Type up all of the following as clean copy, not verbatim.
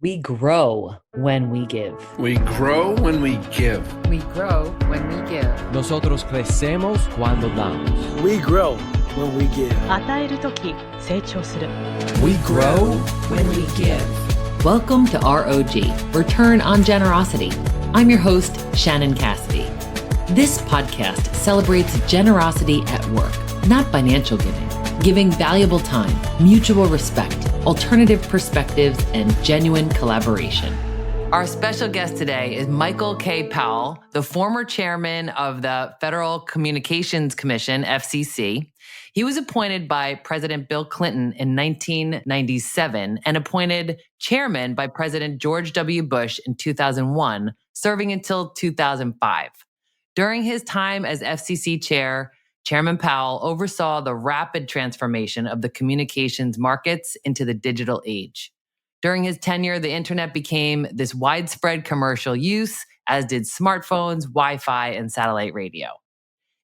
We grow when we give. We grow when we give. We grow when we give. Nosotros crecemos cuando damos. We grow when we give. 与えるとき、成長する。 We grow when we give. Welcome to ROG, Return on Generosity. I'm your host, Shannon Cassidy. This podcast celebrates generosity at work, not financial giving valuable time, mutual respect, alternative perspectives, and genuine collaboration. Our special guest today is Michael K. Powell, the former chairman of the Federal Communications Commission, FCC. He was appointed by President Bill Clinton in 1997 and appointed chairman by President George W. Bush in 2001, serving until 2005. During his time as FCC chair, Chairman Powell oversaw the rapid transformation of the communications markets into the digital age. During his tenure, the internet became this widespread commercial use, as did smartphones, Wi-Fi, and satellite radio.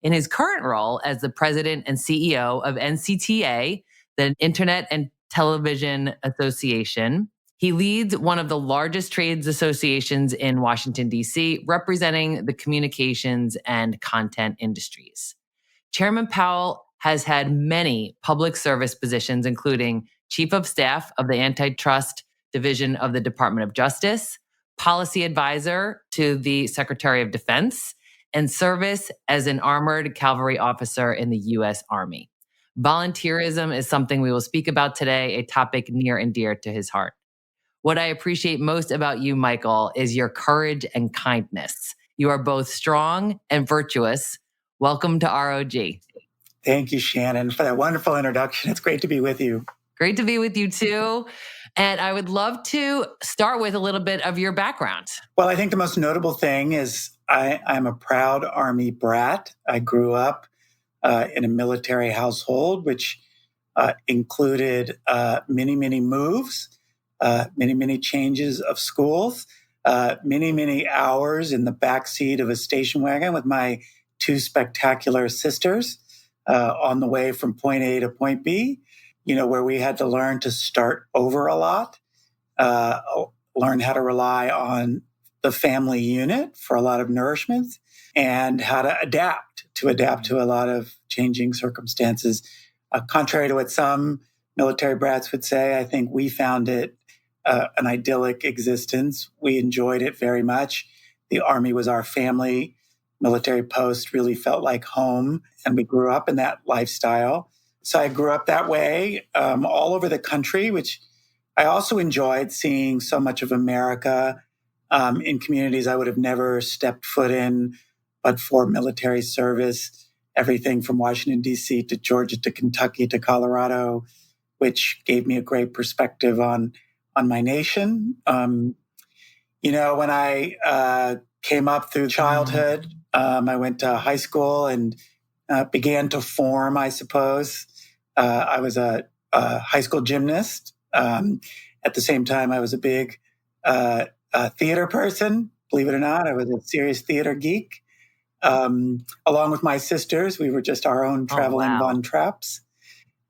In his current role as the president and CEO of NCTA, the Internet and Television Association, he leads one of the largest trades associations in Washington, D.C., representing the communications and content industries. Chairman Powell has had many public service positions, including Chief of Staff of the Antitrust Division of the Department of Justice, Policy Advisor to the Secretary of Defense, and service as an armored cavalry officer in the U.S. Army. Volunteerism is something we will speak about today, a topic near and dear to his heart. What I appreciate most about you, Michael, is your courage and kindness. You are both strong and virtuous. Welcome to ROG. Thank you, Shannon, for that wonderful introduction. It's great to be with you. Great to be with you too. And I would love to start with a little bit of your background. Well, I think the most notable thing is I'm a proud Army brat. I grew up in a military household, which included many, many moves, many changes of schools, many hours in the backseat of a station wagon with my two spectacular sisters on the way from point A to point B, where we had to learn to start over a lot, learn how to rely on the family unit for a lot of nourishment, and how to adapt to a lot of changing circumstances. Contrary to what some military brats would say, I think we found it an idyllic existence. We enjoyed it very much. The Army was our family. Military post really felt like home, and we grew up in that lifestyle. So I grew up that way all over the country, which I also enjoyed seeing so much of America in communities I would have never stepped foot in, but for military service, everything from Washington, D.C. to Georgia to Kentucky to Colorado, which gave me a great perspective on my nation. When I came up through childhood, I went to high school and began to form, I suppose. I was a high school gymnast. At the same time, I was a big theater person. Believe it or not, I was a serious theater geek. Along with my sisters, we were just our own traveling Von Trapps.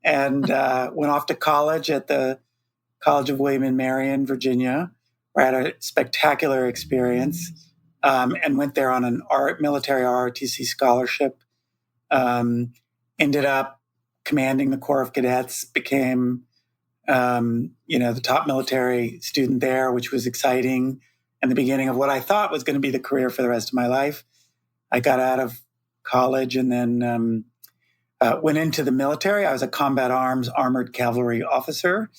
And went off to college at the College of William and Mary in Virginia, where I had a spectacular experience. And went there on an military ROTC scholarship. Ended up commanding the Corps of Cadets, became, the top military student there, which was exciting, and the beginning of what I thought was going to be the career for the rest of my life. I got out of college and then went into the military. I was a combat arms armored cavalry officer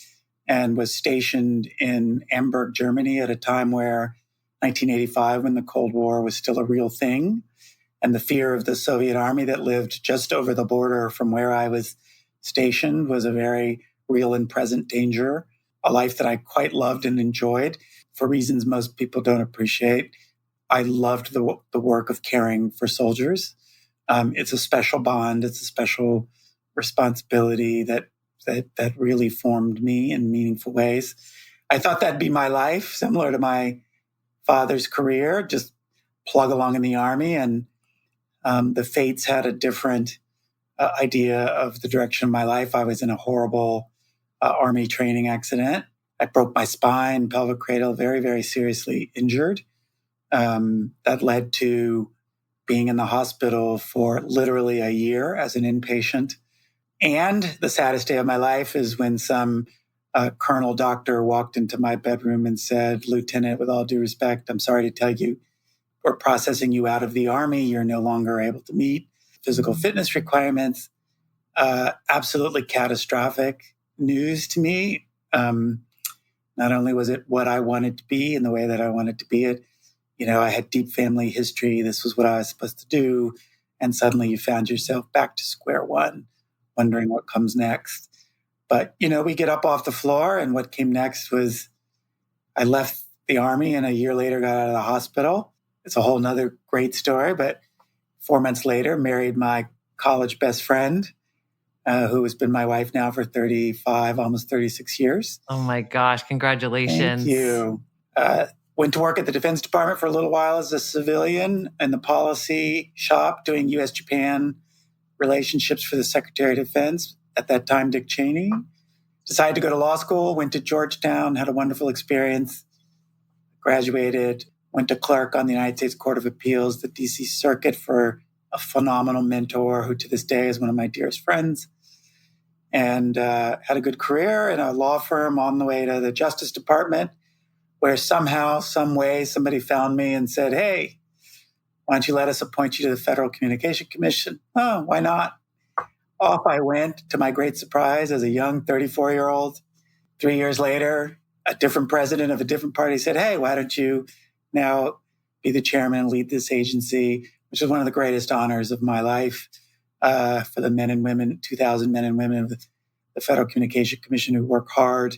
and was stationed in Hamburg, Germany at a time where 1985, when the Cold War was still a real thing, and the fear of the Soviet army that lived just over the border from where I was stationed was a very real and present danger, a life that I quite loved and enjoyed for reasons most people don't appreciate. I loved the work of caring for soldiers. It's a special bond. It's a special responsibility that really formed me in meaningful ways. I thought that'd be my life, similar to my father's career, just plug along in the Army. And the fates had a different idea of the direction of my life. I was in a horrible Army training accident I broke my spine, pelvic cradle, very, very seriously injured. That led to being in the hospital for literally a year as an inpatient. And the saddest day of my life is when some colonel doctor walked into my bedroom and said, "Lieutenant, with all due respect, I'm sorry to tell you, we're processing you out of the Army. You're no longer able to meet physical fitness requirements." Absolutely catastrophic news to me. Not only was it what I wanted to be in the way that I wanted to be it, I had deep family history. This was what I was supposed to do. And suddenly you found yourself back to square one, wondering what comes next. But, we get up off the floor, and what came next was I left the Army and a year later got out of the hospital. It's a whole nother great story. But 4 months later, married my college best friend, who has been my wife now for 35, almost 36 years. Oh my gosh, congratulations. Thank you. Went to work at the Defense Department for a little while as a civilian in the policy shop doing U.S.-Japan relationships for the Secretary of Defense, at that time, Dick Cheney. Decided to go to law school, went to Georgetown, had a wonderful experience, graduated, went to clerk on the United States Court of Appeals, the D.C. Circuit, for a phenomenal mentor who to this day is one of my dearest friends, and had a good career in a law firm on the way to the Justice Department, where somehow, some way, somebody found me and said, "Hey, why don't you let us appoint you to the Federal Communication Commission?" Oh, why not? Off I went, to my great surprise, as a young 34-year-old. 3 years later, a different president of a different party said, "Hey, why don't you now be the chairman and lead this agency?" Which is one of the greatest honors of my life, for the men and women, 2,000 men and women of the Federal Communication Commission who work hard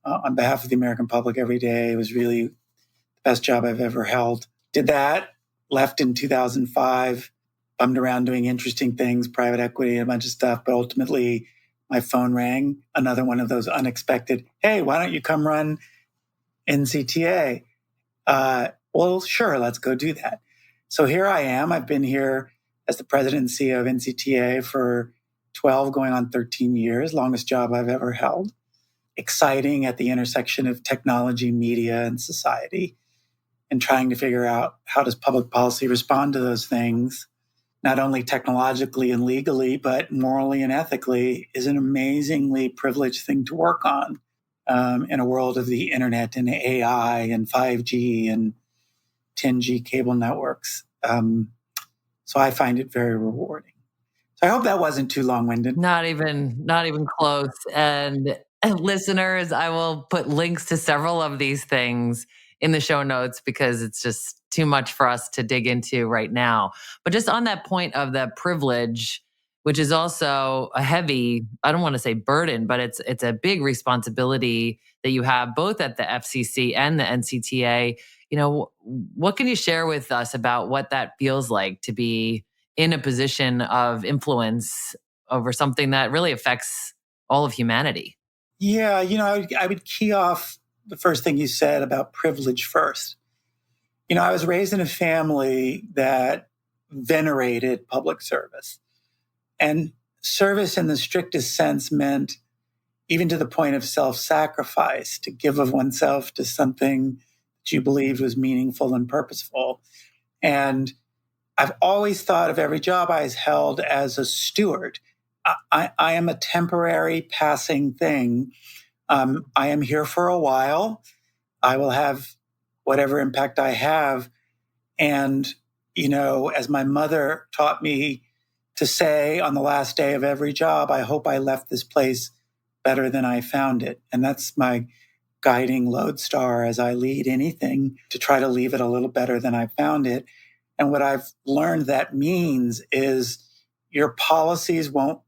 on behalf of the American public every day. It was really the best job I've ever held. Did that, left in 2005, bummed around doing interesting things, private equity, and a bunch of stuff. But ultimately, my phone rang, another one of those unexpected, "Hey, why don't you come run NCTA?" Well, sure, let's go do that. So here I am. I've been here as the president and CEO of NCTA for 12, going on 13 years, longest job I've ever held. Exciting at the intersection of technology, media, and society, and trying to figure out how does public policy respond to those things, not only technologically and legally, but morally and ethically, is an amazingly privileged thing to work on in a world of the internet and AI and 5G and 10G cable networks. So I find it very rewarding. So I hope that wasn't too long-winded. Not even close. And listeners, I will put links to several of these things in the show notes because it's just too much for us to dig into right now. But just on that point of the privilege, which is also a heavy, I don't want to say burden, but it's a big responsibility that you have both at the FCC and the NCTA. What can you share with us about what that feels like to be in a position of influence over something that really affects all of humanity? Yeah, I would key off the first thing you said about privilege first. I was raised in a family that venerated public service. And service in the strictest sense meant even to the point of self-sacrifice, to give of oneself to something that you believed was meaningful and purposeful. And I've always thought of every job I held as a steward. I am a temporary passing thing. I am here for a while. I will have whatever impact I have. And, as my mother taught me to say on the last day of every job, I hope I left this place better than I found it. And that's my guiding lodestar as I lead anything, to try to leave it a little better than I found it. And what I've learned that means is your policies won't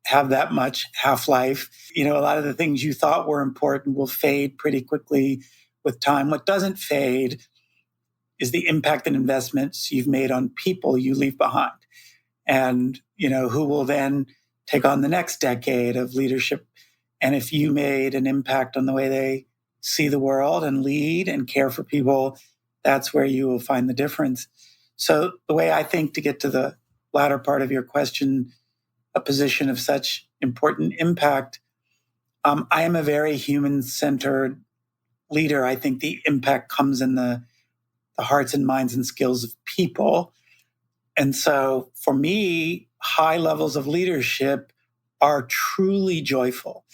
have that much half-life. A lot of the things you thought were important will fade pretty quickly with time. What doesn't fade is the impact and investments you've made on people you leave behind. And, who will then take on the next decade of leadership. And if you made an impact on the way they see the world and lead and care for people, that's where you will find the difference. So the way I think, to get to the latter part of your question, a position of such important impact, I am a very human-centered leader. I think the impact comes in the hearts and minds and skills of people. And so for me, high levels of leadership are truly joyful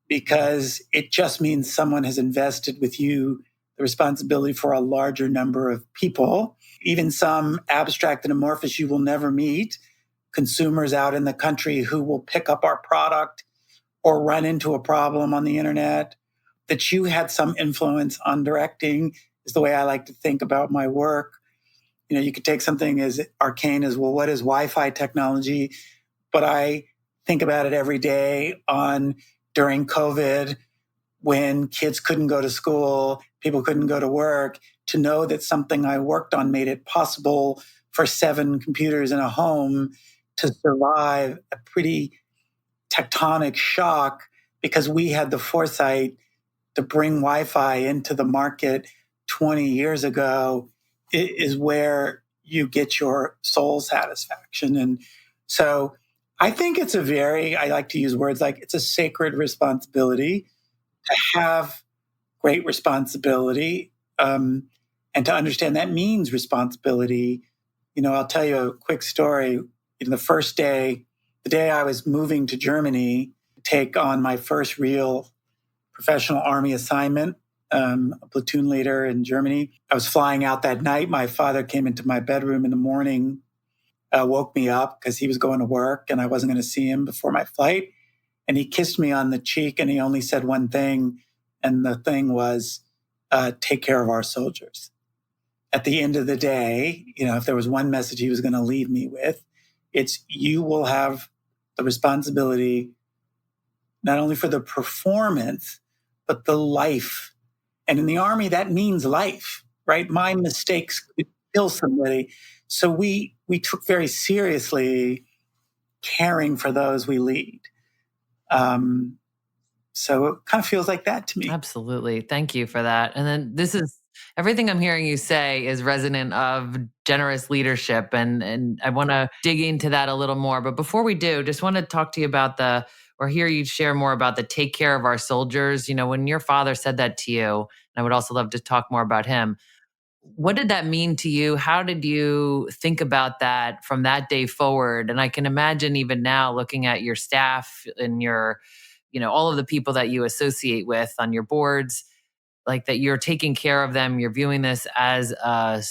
because it just means someone has invested with you the responsibility for a larger number of people, even some abstract and amorphous you will never meet, consumers out in the country who will pick up our product or run into a problem on the internet, that you had some influence on directing is the way I like to think about my work. You know, you could take something as arcane as, well, what is Wi-Fi technology? But I think about it every day during COVID, when kids couldn't go to school, people couldn't go to work, to know that something I worked on made it possible for 7 computers in a home to survive a pretty tectonic shock because we had the foresight to bring Wi-Fi into the market 20 years ago is where you get your soul satisfaction. And so I think I like to use words like it's a sacred responsibility to have great responsibility and to understand that means responsibility. You know, I'll tell you a quick story. The day I was moving to Germany to take on my first real professional Army assignment, a platoon leader in Germany. I was flying out that night. My father came into my bedroom in the morning, woke me up because he was going to work and I wasn't going to see him before my flight. And he kissed me on the cheek and he only said one thing. And the thing was, take care of our soldiers. At the end of the day, if there was one message he was going to leave me with, it's you will have the responsibility not only for the performance, but the life. And in the Army, that means life, right? My mistakes could kill somebody. So we took very seriously caring for those we lead. So it kind of feels like that to me. Absolutely. Thank you for that. And then everything I'm hearing you say is resonant of generous leadership. And I want to dig into that a little more. But before we do, just want to talk to you about or hear you share more about the take care of our soldiers. When your father said that to you, and I would also love to talk more about him. What did that mean to you? How did you think about that from that day forward? And I can imagine even now looking at your staff and your, all of the people that you associate with on your boards, like that you're taking care of them, you're viewing this as a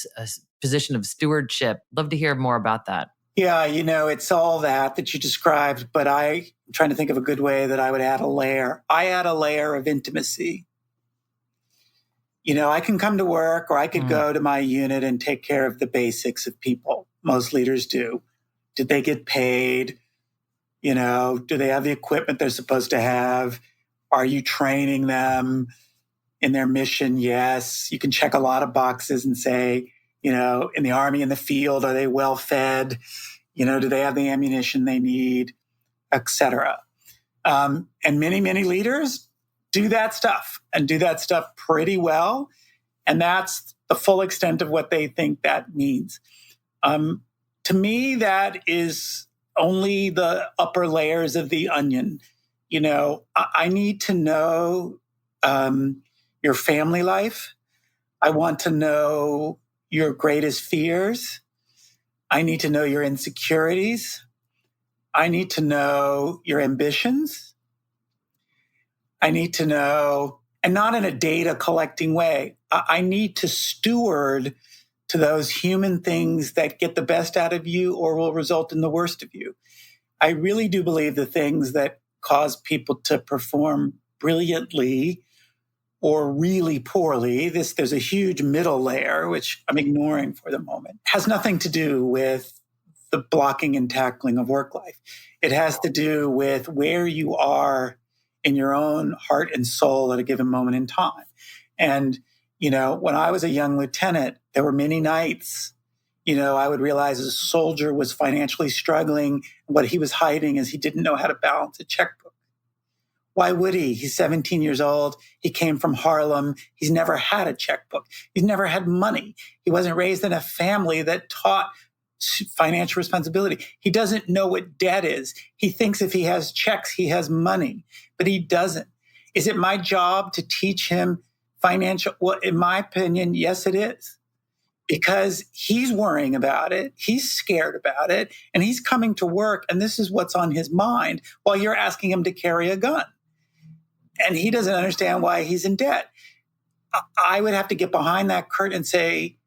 position of stewardship. Love to hear more about that. Yeah, it's all that you described, but I'm trying to think of a good way that I would add a layer. I add a layer of intimacy. I can come to work or I could go to my unit and take care of the basics of people. Most leaders do. Did they get paid? Do they have the equipment they're supposed to have? Are you training them in their mission? Yes. You can check a lot of boxes and say, in the Army, in the field, are they well fed? Do they have the ammunition they need, et cetera? And many, many leaders do that stuff and do that stuff pretty well. And that's the full extent of what they think that means. To me, that is only the upper layers of the onion. I need to know your family life. I want to know your greatest fears. I need to know your insecurities. I need to know your ambitions. I need to know, and not in a data collecting way, I need to steward to those human things that get the best out of you or will result in the worst of you. I really do believe the things that cause people to perform brilliantly or really poorly, there's a huge middle layer, which I'm ignoring for the moment, has nothing to do with the blocking and tackling of work life. It has to do with where you are in your own heart and soul at a given moment in time. And, when I was a young lieutenant, there were many nights, I would realize a soldier was financially struggling. And what he was hiding is he didn't know how to balance a checkbook. Why would he? He's 17 years old. He came from Harlem. He's never had a checkbook. He's never had money. He wasn't raised in a family that taught financial responsibility. He doesn't know what debt is. He thinks if he has checks, he has money, but he doesn't. Is it my job to teach him financial? Well, in my opinion, yes, it is. Because he's worrying about it, he's scared about it, and he's coming to work, and this is what's on his mind while you're asking him to carry a gun. And he doesn't understand why he's in debt. I would have to get behind that curtain and say,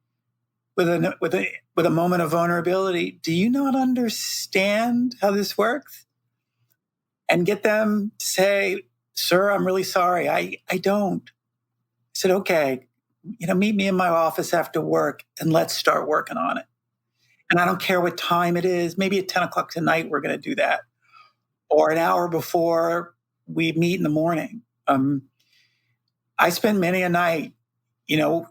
with a moment of vulnerability, do you not understand how this works? And get them to say, sir, I'm really sorry. I don't. I said, okay, meet me in my office after work and let's start working on it. And I don't care what time it is. Maybe at 10 o'clock tonight, we're going to do that. Or an hour before we meet in the morning. I spend many a night,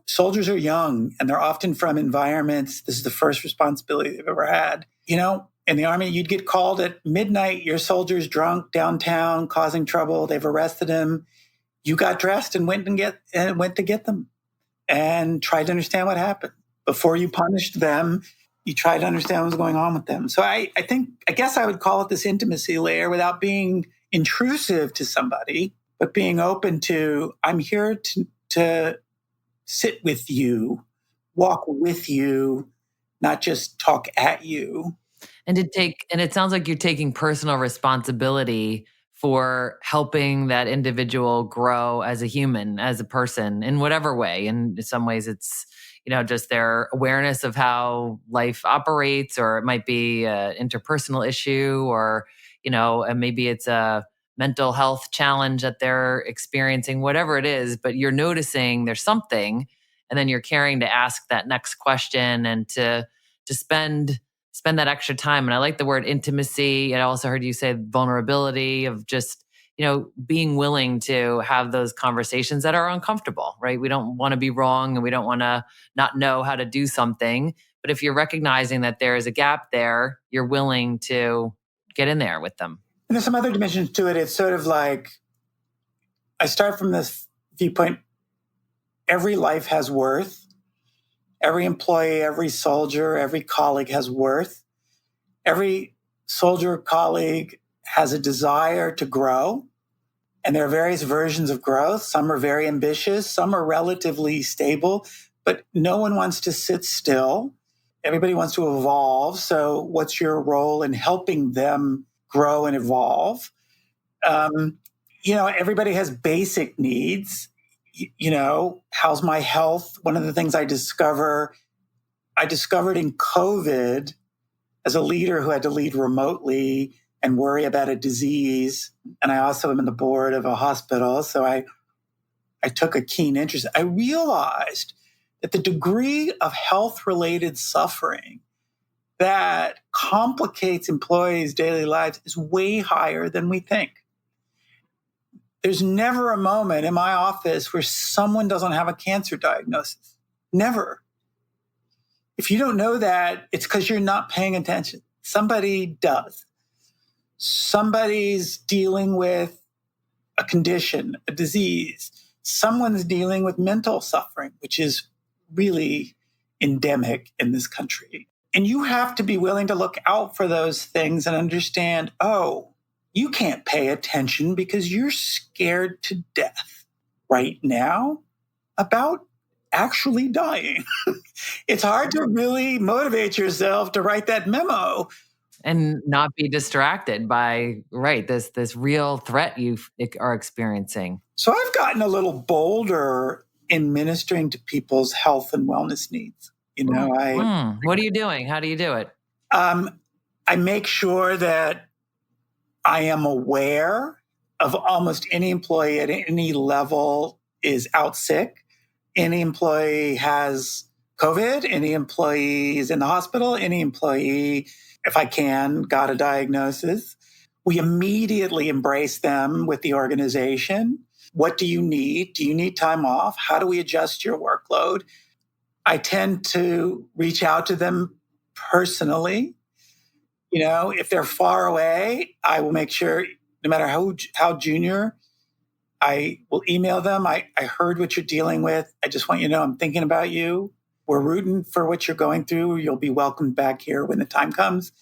soldiers are young and they're often from environments. This is the first responsibility they've ever had. In the Army, you'd get called at midnight. Your soldier's drunk downtown, causing trouble. They've arrested him. You got dressed and went to get them and tried to understand what happened. Before you punished them, you tried to understand what was going on with them. So I guess I would call it this intimacy layer without being intrusive to somebody, but being open to, I'm here to sit with you, walk with you, not just talk at you. And it sounds like you're taking personal responsibility for helping that individual grow as a human, as a person, in whatever way. And in some ways it's, just their awareness of how life operates, or it might be an interpersonal issue, or, and maybe it's a mental health challenge that they're experiencing, whatever it is, but you're noticing there's something, and then you're caring to ask that next question and to spend that extra time. And I like the word intimacy. I also heard you say vulnerability, of just, being willing to have those conversations that are uncomfortable, right? We don't want to be wrong and we don't want to not know how to do something. But if you're recognizing that there is a gap there, you're willing to get in there with them. And there's some other dimensions to it. It's sort of like, I start from this viewpoint. Every life has worth. Every employee, every soldier, every colleague has worth. Every soldier or colleague has a desire to grow. And there are various versions of growth. Some are very ambitious. Some are relatively stable. But no one wants to sit still. Everybody wants to evolve. So what's your role in helping them grow and evolve? Everybody has basic needs. How's my health? One of the things I discovered in COVID as a leader who had to lead remotely and worry about a disease. And I also am in the board of a hospital. So I took a keen interest. I realized that the degree of health-related suffering that complicates employees' daily lives is way higher than we think. There's never a moment in my office where someone doesn't have a cancer diagnosis. Never. If you don't know that, it's because you're not paying attention. Somebody does. Somebody's dealing with a condition, a disease. Someone's dealing with mental suffering, which is really endemic in this country. And you have to be willing to look out for those things and understand, you can't pay attention because you're scared to death right now about actually dying. It's hard to really motivate yourself to write that memo. And not be distracted by, this real threat you are experiencing. So I've gotten a little bolder in ministering to people's health and wellness needs. What are you doing? How do you do it? I make sure that I am aware of almost any employee at any level is out sick. Any employee has COVID. Any employee is in the hospital. Any employee, if I can, got a diagnosis. We immediately embrace them with the organization. What do you need? Do you need time off? How do we adjust your workload? I tend to reach out to them personally. If they're far away, I will make sure, no matter how junior, I will email them. I heard what you're dealing with. I just want you to know I'm thinking about you. We're rooting for what you're going through. You'll be welcomed back here when the time comes.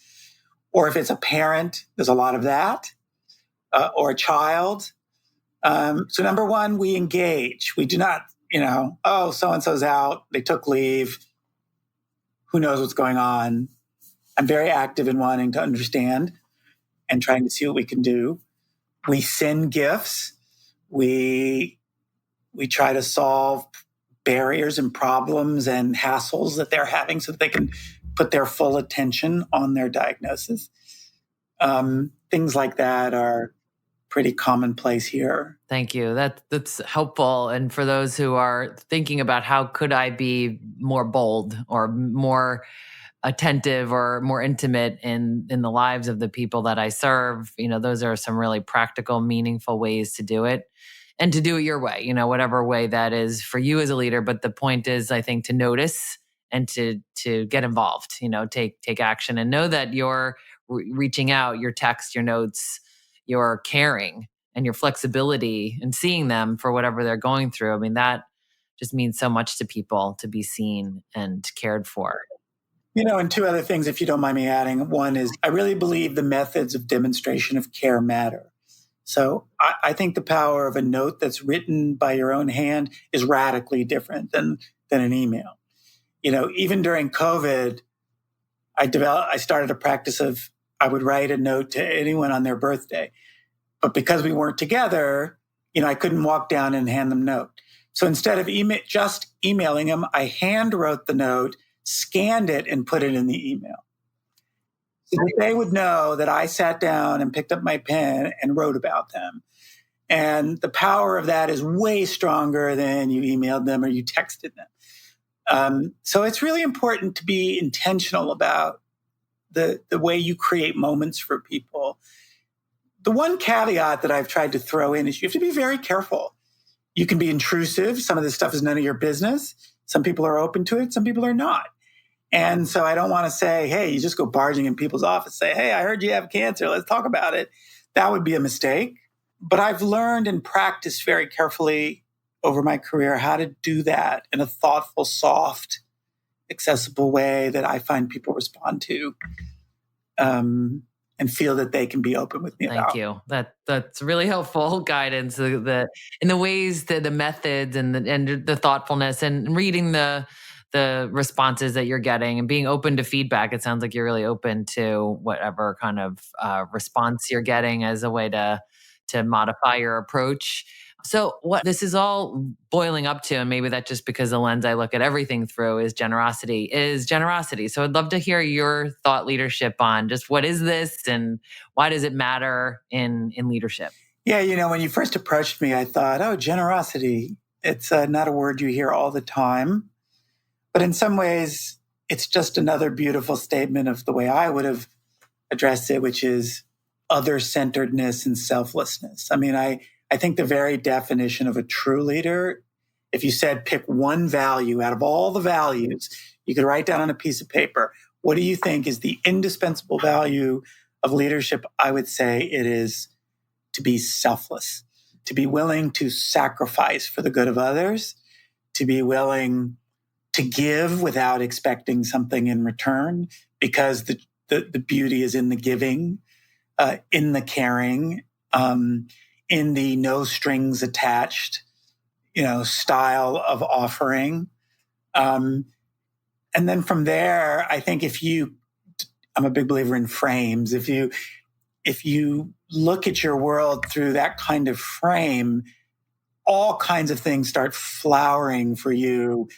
Or if it's a parent, there's a lot of that, or a child. So number one, we engage. We do not, oh, so-and-so's out, they took leave. Who knows what's going on? I'm very active in wanting to understand and trying to see what we can do. We send gifts. We try to solve barriers and problems and hassles that they're having so that they can put their full attention on their diagnosis. Things like that are pretty commonplace here. Thank you. That's helpful. And for those who are thinking about how could I be more bold or more attentive or more intimate in the lives of the people that I serve, those are some really practical, meaningful ways to do it. And to do it your way, whatever way that is for you as a leader. But the point is, I think, to notice and to get involved, take action and know that you're reaching out, your text, your notes, your caring and your flexibility and seeing them for whatever they're going through. I mean, that just means so much to people to be seen and cared for. And two other things, if you don't mind me adding. One is I really believe the methods of demonstration of care matter. So I think the power of a note that's written by your own hand is radically different than an email. Even during COVID, I started a practice of I would write a note to anyone on their birthday. But because we weren't together, I couldn't walk down and hand them a note. So instead of just emailing them, I hand wrote the note, scanned it, and put it in the email. So that they would know that I sat down and picked up my pen and wrote about them. And the power of that is way stronger than you emailed them or you texted them. So it's really important to be intentional about the way you create moments for people. The one caveat that I've tried to throw in is you have to be very careful. You can be intrusive. Some of this stuff is none of your business. Some people are open to it. Some people are not. And so I don't want to say, hey, you just go barging in people's office, say, hey, I heard you have cancer. Let's talk about it. That would be a mistake. But I've learned and practiced very carefully over my career how to do that in a thoughtful, soft, accessible way that I find people respond to and feel that they can be open with me about. Thank you. That's really helpful guidance. In the ways, the methods and the thoughtfulness and reading the responses that you're getting and being open to feedback. It sounds like you're really open to whatever kind of response you're getting as a way to modify your approach. So what this is all boiling up to, and maybe that's just because the lens I look at everything through is generosity. So I'd love to hear your thought leadership on just what is this and why does it matter in leadership? Yeah, when you first approached me, I thought, oh, generosity. It's not a word you hear all the time. But in some ways, it's just another beautiful statement of the way I would have addressed it, which is other-centeredness and selflessness. I mean, I think the very definition of a true leader, if you said pick one value out of all the values, you could write down on a piece of paper, what do you think is the indispensable value of leadership? I would say it is to be selfless, to be willing to sacrifice for the good of others, to be willing to give without expecting something in return, because the beauty is in the giving, in the caring, in the no strings attached, style of offering. And then from there, I think I'm a big believer in frames. If you look at your world through that kind of frame, all kinds of things start flowering for you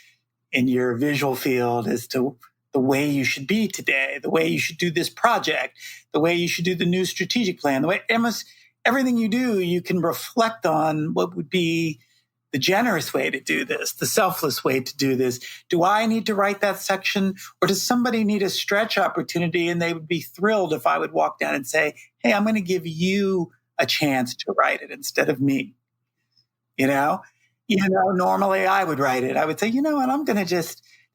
in your visual field as to the way you should be today, the way you should do this project, the way you should do the new strategic plan, the way everything you do, you can reflect on what would be the generous way to do this, the selfless way to do this. Do I need to write that section, or does somebody need a stretch opportunity and they would be thrilled if I would walk down and say, hey, I'm going to give you a chance to write it instead of me? Normally I would write it. I would say, what, I'm going to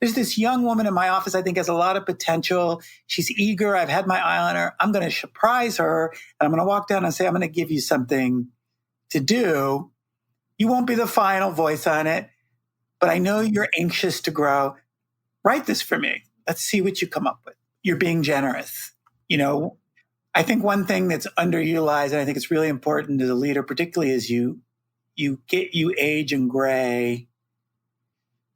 there's this young woman in my office I think has a lot of potential. She's eager. I've had my eye on her. I'm going to surprise her. And I'm going to walk down and say, I'm going to give you something to do. You won't be the final voice on it, but I know you're anxious to grow. Write this for me. Let's see what you come up with. You're being generous. I think one thing that's underutilized, and I think it's really important as a leader, particularly as you you age and gray,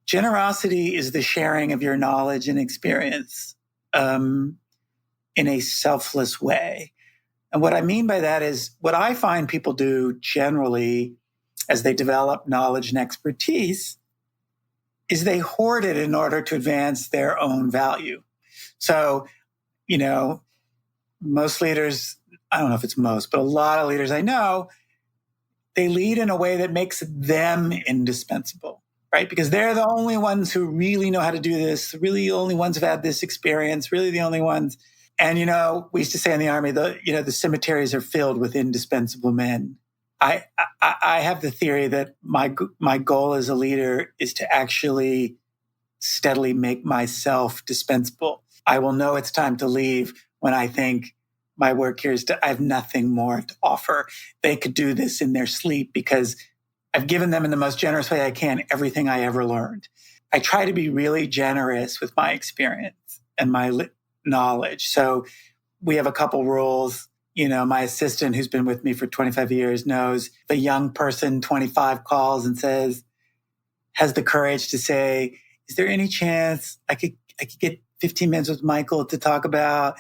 generosity is the sharing of your knowledge and experience in a selfless way. And what I mean by that is what I find people do generally as they develop knowledge and expertise is they hoard it in order to advance their own value. So, most leaders, I don't know if it's most, but a lot of leaders I know, they lead in a way that makes them indispensable, right? Because they're the only ones who really know how to do this, really the only ones who've had this experience, really the only ones. And, we used to say in the Army, the cemeteries are filled with indispensable men. I have the theory that my goal as a leader is to actually steadily make myself dispensable. I will know it's time to leave when I think my work here is I have nothing more to offer. They could do this in their sleep because I've given them in the most generous way I can everything I ever learned. I try to be really generous with my experience and my knowledge. So we have a couple rules. My assistant who's been with me for 25 years knows the young person 25 calls and has the courage to say, is there any chance I could get 15 minutes with Michael to talk about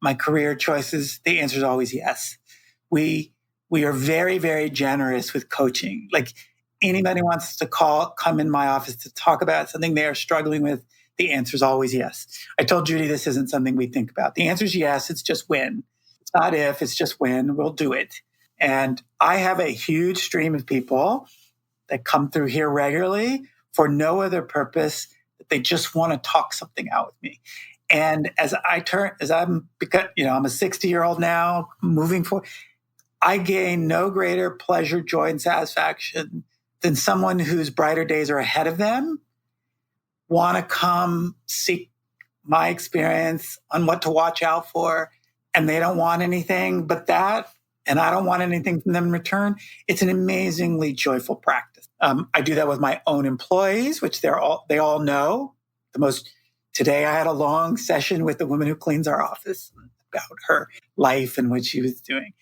my career choices? The answer is always yes. We are very, very generous with coaching. Like anybody wants to come in my office to talk about something they are struggling with, the answer is always yes. I told Judy this isn't something we think about. The answer is yes. It's just when. It's not if, it's just when. We'll do it. And I have a huge stream of people that come through here regularly for no other purpose that they just want to talk something out with me. And I'm a 60-year-old now, moving forward, I gain no greater pleasure, joy, and satisfaction than someone whose brighter days are ahead of them want to come seek my experience on what to watch out for, and they don't want anything but that, and I don't want anything from them in return. It's an amazingly joyful practice. I do that with my own employees, which they all know. Today I had a long session with the woman who cleans our office about her life and what she was doing.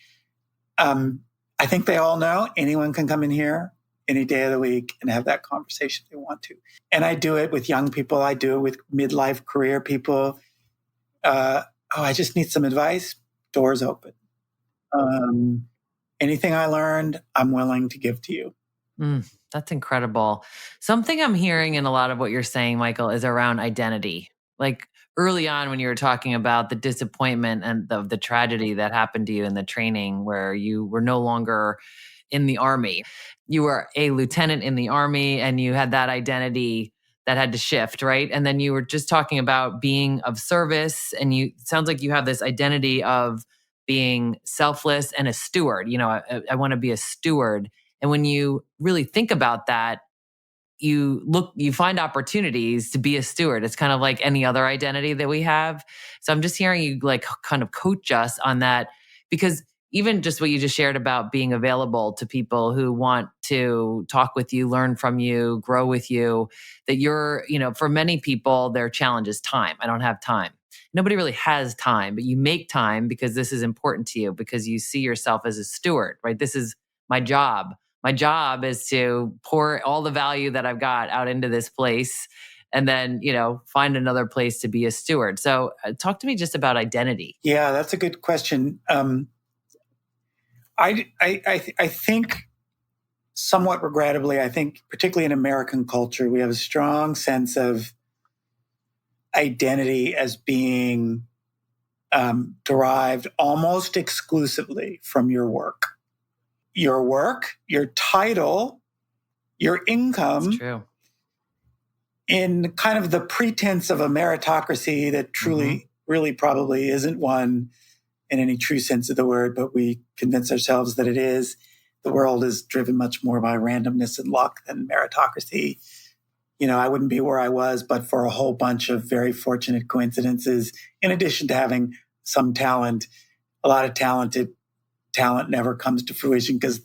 I think they all know anyone can come in here any day of the week and have that conversation if they want to. And I do it with young people. I do it with midlife career people. I just need some advice. Doors open. Anything I learned, I'm willing to give to you. That's incredible. Something I'm hearing in a lot of what you're saying, Michael, is around identity. Like early on when you were talking about the disappointment and the tragedy that happened to you in the training where you were no longer in the Army. You were a lieutenant in the Army and you had that identity that had to shift, right? And then you were just talking about being of service, and it sounds like you have this identity of being selfless and a steward. I want to be a steward. And when you really think about that, you find opportunities to be a steward. It's kind of like any other identity that we have. So I'm just hearing you like kind of coach us on that, because even just what you just shared about being available to people who want to talk with you, learn from you, grow with you, that you're, for many people, their challenge is time. I don't have time. Nobody really has time, but you make time because this is important to you, because you see yourself as a steward, right? This is my job. My job is to pour all the value that I've got out into this place and then, find another place to be a steward. So talk to me just about identity. Yeah, that's a good question. I think somewhat regrettably, I think particularly in American culture, we have a strong sense of identity as being derived almost exclusively from your work. Your work, your title, your income. That's true. In kind of the pretense of a meritocracy that truly, really probably isn't one in any true sense of the word, but we convince ourselves that it is. The world is driven much more by randomness and luck than meritocracy. I wouldn't be where I was, but for a whole bunch of very fortunate coincidences, in addition to having some talent. A lot of talent never comes to fruition because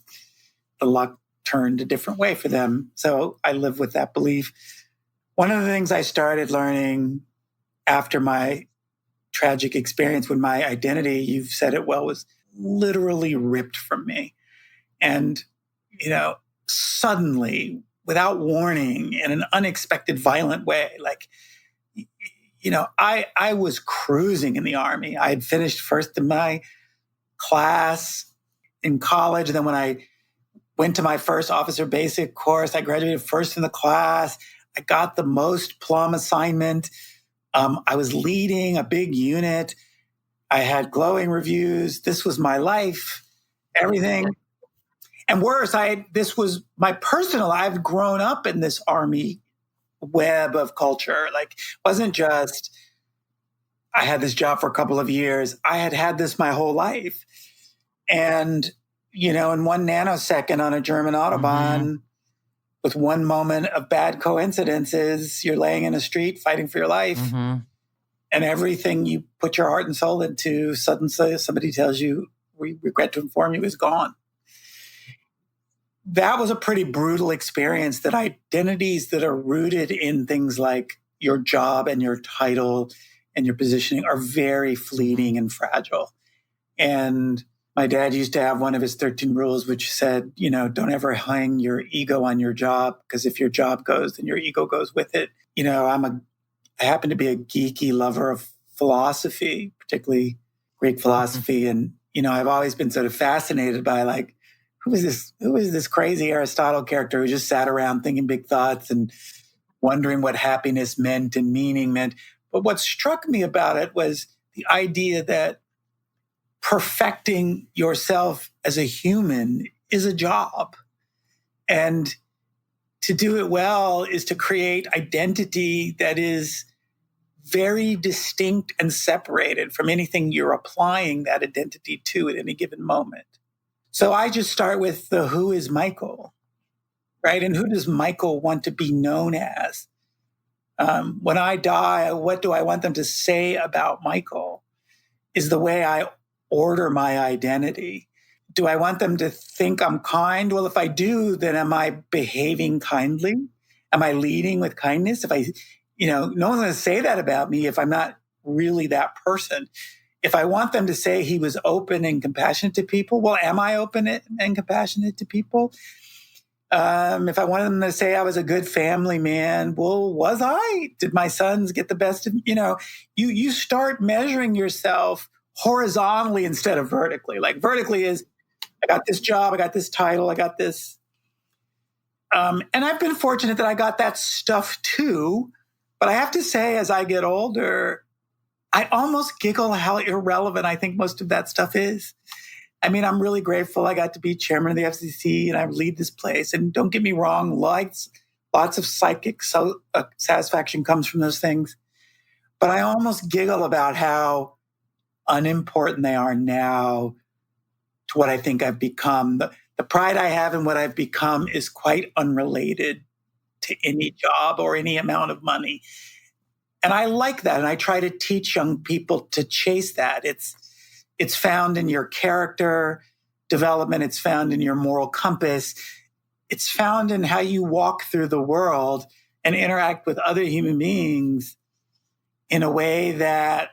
the luck turned a different way for them. So I live with that belief. One of the things I started learning after my tragic experience, when my identity, you've said it well, was literally ripped from me. And, suddenly, without warning, in an unexpected, violent way. Like, I was cruising in the Army. I had finished first in my class in college. And then when I went to my first officer basic course, I graduated first in the class. I got the most plum assignment. I was leading a big unit. I had glowing reviews. This was my life, everything. And worse, this was my personal, I've grown up in this Army web of culture. Like, it wasn't just, I had this job for a couple of years. I had this my whole life. And, in one nanosecond on a German Autobahn, with one moment of bad coincidences, you're laying in a street fighting for your life. And everything you put your heart and soul into, suddenly somebody tells you, we regret to inform you, is gone. That was a pretty brutal experience, that identities that are rooted in things like your job and your title and your positioning are very fleeting and fragile. And my dad used to have one of his 13 rules, which said, don't ever hang your ego on your job, because if your job goes, then your ego goes with it. I happen to be a geeky lover of philosophy, particularly Greek philosophy. And, I've always been sort of fascinated by, like, who is this crazy Aristotle character who just sat around thinking big thoughts and wondering what happiness meant and meaning meant. But what struck me about it was the idea that perfecting yourself as a human is a job. And to do it well is to create identity that is very distinct and separated from anything you're applying that identity to at any given moment. So I just start with the who is Michael, right? And who does Michael want to be known as? When I die, what do I want them to say about Michael? Is the way I order my identity. Do I want them to think I'm kind? Well, if I do, then am I behaving kindly? Am I leading with kindness? If no one's going to say that about me if I'm not really that person. If I want them to say he was open and compassionate to people, well, am I open and compassionate to people? If I wanted them to say I was a good family man, well, was I? Did my sons get the best of, you start measuring yourself horizontally instead of vertically. Like, vertically is, I got this job, I got this title, I got this. And I've been fortunate that I got that stuff too. But I have to say, as I get older, I almost giggle how irrelevant I think most of that stuff is. I mean, I'm really grateful I got to be chairman of the FCC and I lead this place. And don't get me wrong, lots of psychic satisfaction comes from those things. But I almost giggle about how unimportant they are now to what I think I've become. The pride I have in what I've become is quite unrelated to any job or any amount of money. And I like that. And I try to teach young people to chase that. It's found in your character development. It's found in your moral compass. It's found in how you walk through the world and interact with other human beings in a way that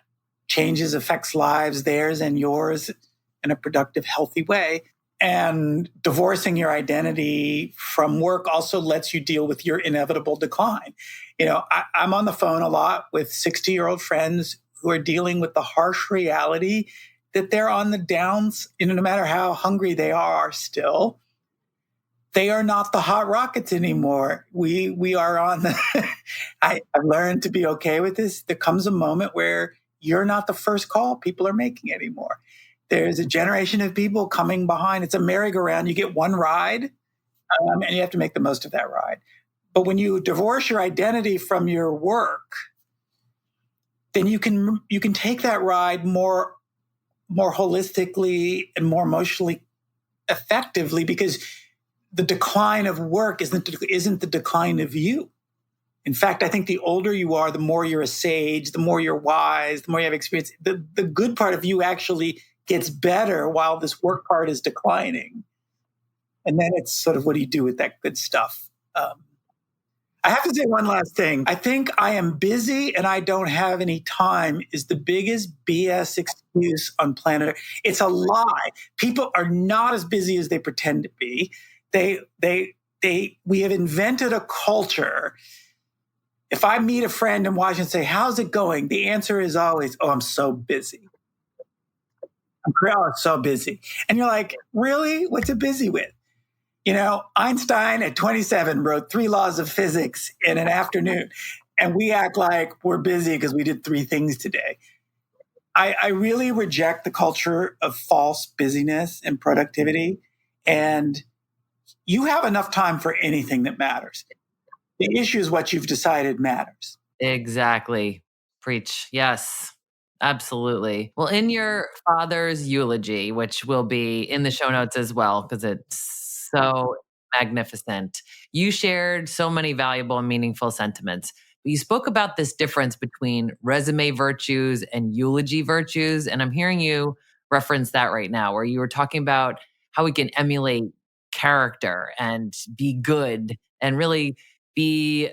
affects lives, theirs and yours, in a productive, healthy way. And divorcing your identity from work also lets you deal with your inevitable decline. I'm on the phone a lot with 60-year-old friends who are dealing with the harsh reality that they're on the downs, no matter how hungry they are still. They are not the hot rockets anymore. We are on the, I've learned to be okay with this. There comes a moment where you're not the first call people are making anymore. There's a generation of people coming behind. It's a merry-go-round. You get one ride, and you have to make the most of that ride. But when you divorce your identity from your work, then you can take that ride more holistically and more emotionally effectively, because the decline of work isn't the decline of you. In fact, I think the older you are, the more you're a sage, the more you're wise, the more you have experience. The good part of you actually gets better while this work part is declining. And then it's sort of, what do you do with that good stuff? I have to say one last thing. I think I am busy and I don't have any time is the biggest BS excuse on planet Earth. It's a lie. People are not as busy as they pretend to be. We have invented a culture. If I meet a friend in Washington and say, how's it going? The answer is always, oh, I'm so busy. I'm so busy. And you're like, really? What's it busy with? Einstein at 27 wrote 3 laws of physics in an afternoon. And we act like we're busy because we did 3 things today. I really reject the culture of false busyness and productivity. And you have enough time for anything that matters. The issue is what you've decided matters. Exactly. Preach. Yes, absolutely. Well, in your father's eulogy, which will be in the show notes as well, because it's so magnificent, you shared so many valuable and meaningful sentiments. You spoke about this difference between resume virtues and eulogy virtues. And I'm hearing you reference that right now, where you were talking about how we can emulate character and be good and really be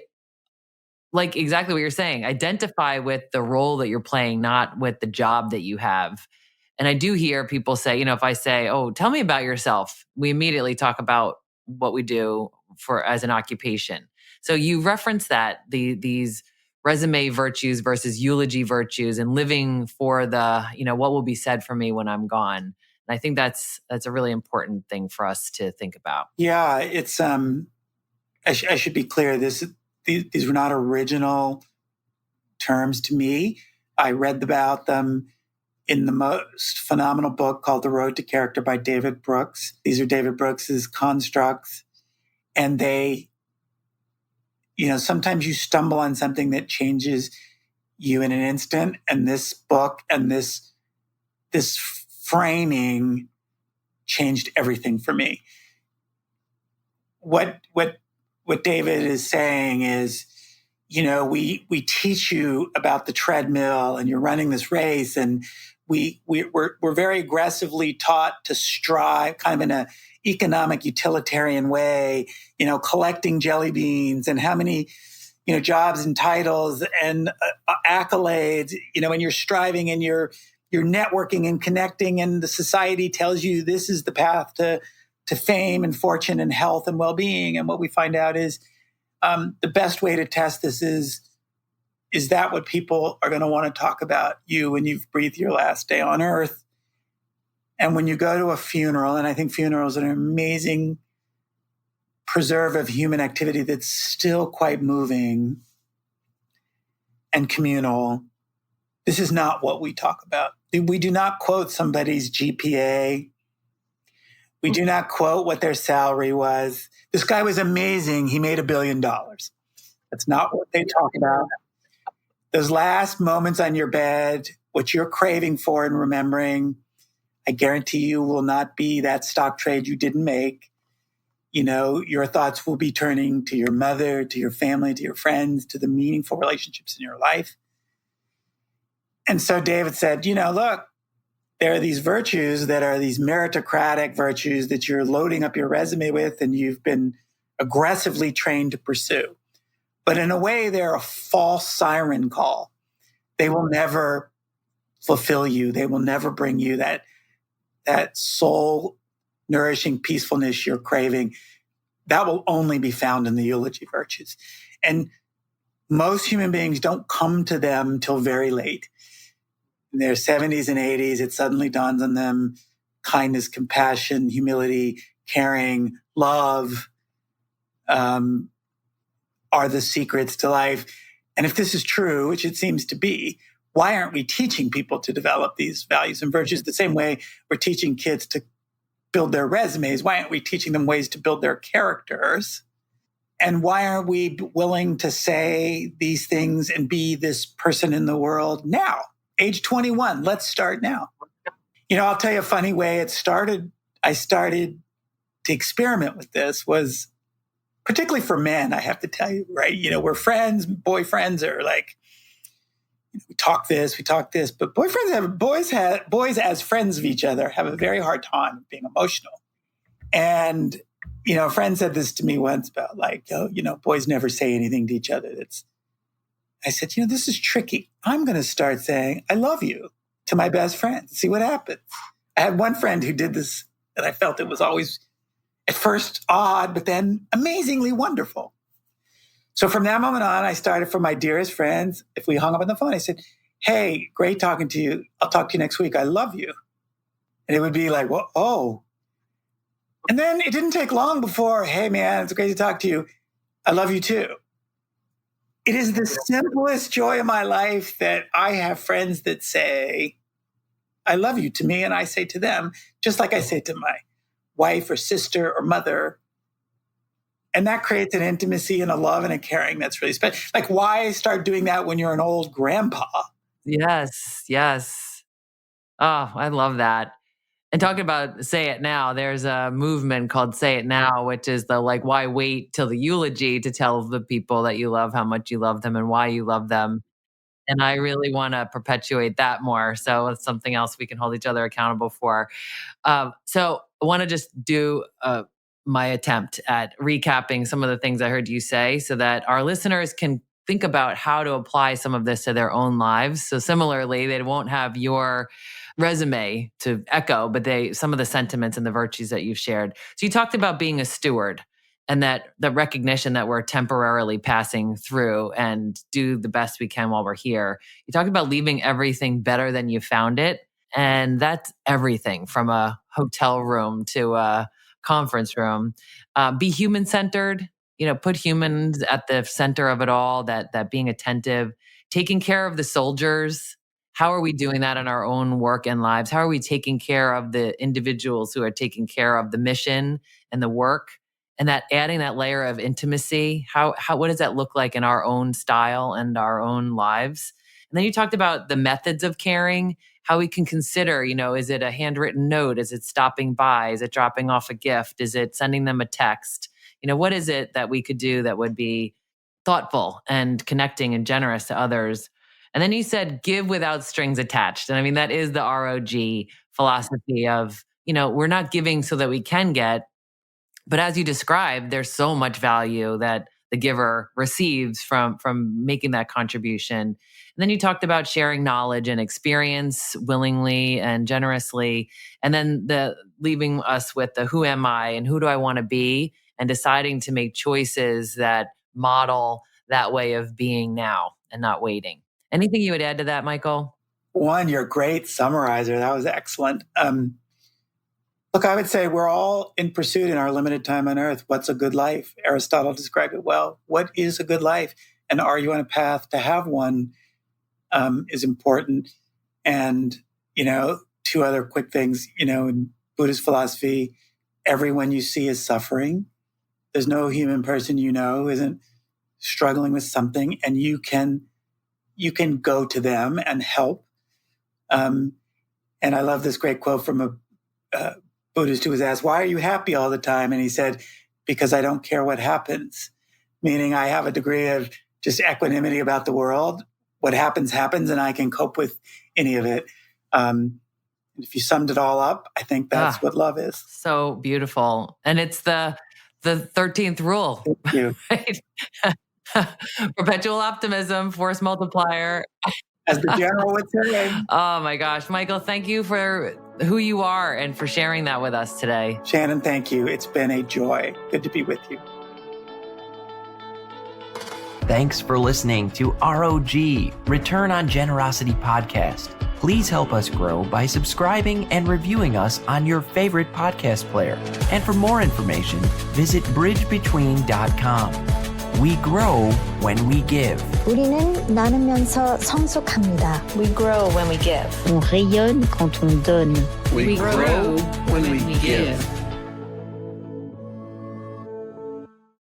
like exactly what you're saying. Identify with the role that you're playing, not with the job that you have. And I do hear people say, if I say, oh, tell me about yourself, we immediately talk about what we do for as an occupation. So you reference that these resume virtues versus eulogy virtues and living for the, what will be said for me when I'm gone. And I think that's a really important thing for us to think about. Yeah, it's I should be clear. These were not original terms to me. I read about them in the most phenomenal book called The Road to Character by David Brooks. These are David Brooks's constructs. And they, sometimes you stumble on something that changes you in an instant. And this book and this framing changed everything for me. What David is saying is, we teach you about the treadmill and you're running this race, and we're very aggressively taught to strive kind of in an economic utilitarian way, collecting jelly beans and how many, jobs and titles and accolades, and you're striving and you're networking and connecting, and the society tells you this is the path to fame and fortune and health and well-being. And what we find out is the best way to test this is that what people are going to want to talk about you when you've breathed your last day on earth? And when you go to a funeral, and I think funerals are an amazing preserve of human activity that's still quite moving and communal, this is not what we talk about. We do not quote somebody's GPA. We do not quote what their salary was. This guy was amazing. He made $1 billion. That's not what they talk about. Those last moments on your bed, what you're craving for and remembering, I guarantee you will not be that stock trade you didn't make. Your thoughts will be turning to your mother, to your family, to your friends, to the meaningful relationships in your life. And so David said, look, there are these virtues that are these meritocratic virtues that you're loading up your resume with and you've been aggressively trained to pursue. But in a way, they're a false siren call. They will never fulfill you. They will never bring you that soul nourishing peacefulness you're craving. That will only be found in the eulogy virtues. And most human beings don't come to them till very late. In their 70s and 80s, it suddenly dawns on them: kindness, compassion, humility, caring, love are the secrets to life. And if this is true, which it seems to be, why aren't we teaching people to develop these values and virtues the same way we're teaching kids to build their resumes? Why aren't we teaching them ways to build their characters? And why aren't we willing to say these things and be this person in the world now? Age 21, let's start now. I'll tell you a funny way it started. I started to experiment with this was particularly for men, I have to tell you, right? We're friends, boyfriends are like, we talk this, but boys as friends of each other have a very hard time being emotional. And, a friend said this to me once about like, boys never say anything to each other. I said, this is tricky. I'm going to start saying, I love you to my best friend. See what happens. I had one friend who did this, and I felt it was always at first odd, but then amazingly wonderful. So from that moment on, I started for my dearest friends. If we hung up on the phone, I said, hey, great talking to you. I'll talk to you next week. I love you. And it would be like, well, oh. And then it didn't take long before, hey, man, it's great to talk to you. I love you too. It is the simplest joy of my life that I have friends that say, I love you to me. And I say to them, just like I say to my wife or sister or mother. And that creates an intimacy and a love and a caring that's really special. Like, why start doing that when you're an old grandpa? Yes, yes. Oh, I love that. And talking about Say It Now, there's a movement called Say It Now, which is the like, why wait till the eulogy to tell the people that you love how much you love them and why you love them. And I really want to perpetuate that more. So it's something else we can hold each other accountable for. So I want to just do my attempt at recapping some of the things I heard you say so that our listeners can think about how to apply some of this to their own lives. So similarly, they won't have your resume to echo, but some of the sentiments and the virtues that you've shared. So you talked about being a steward and that the recognition that we're temporarily passing through and do the best we can while we're here. You talked about leaving everything better than you found it. And that's everything from a hotel room to a conference room. Be human-centered, put humans at the center of it all, that being attentive, taking care of the soldiers. How are we doing that in our own work and lives? How are we taking care of the individuals who are taking care of the mission and the work? And that adding that layer of intimacy, what does that look like in our own style and our own lives? And then you talked about the methods of caring, how we can consider, is it a handwritten note? Is it stopping by? Is it dropping off a gift? Is it sending them a text? What is it that we could do that would be thoughtful and connecting and generous to others? And then you said, give without strings attached. And I mean, that is the ROG philosophy of, we're not giving so that we can get, but as you described, there's so much value that the giver receives from making that contribution. And then you talked about sharing knowledge and experience willingly and generously. And then leaving us with the who am I and who do I want to be, and deciding to make choices that model that way of being now and not waiting. Anything you would add to that, Michael? One, you're a great summarizer. That was excellent. Look, I would say we're all in pursuit in our limited time on earth. What's a good life? Aristotle described it well. What is a good life? And are you on a path to have one is important. And, two other quick things, in Buddhist philosophy, everyone you see is suffering. There's no human person who isn't struggling with something, and you can go to them and help. And I love this great quote from a Buddhist who was asked, why are you happy all the time? And he said, because I don't care what happens, meaning I have a degree of just equanimity about the world. What happens, happens, and I can cope with any of it. If you summed it all up, I think that's what love is. So beautiful. And it's the 13th rule. Thank you. Right? Perpetual optimism, force multiplier. As the general would say. Oh my gosh. Michael, thank you for who you are and for sharing that with us today. Shannon, thank you. It's been a joy. Good to be with you. Thanks for listening to ROG, Return on Generosity Podcast. Please help us grow by subscribing and reviewing us on your favorite podcast player. And for more information, visit bridgebetween.com. We grow when we give. 우리는 나누면서 성숙합니다. We grow when we give. On rayonne quand on donne. We grow when we give.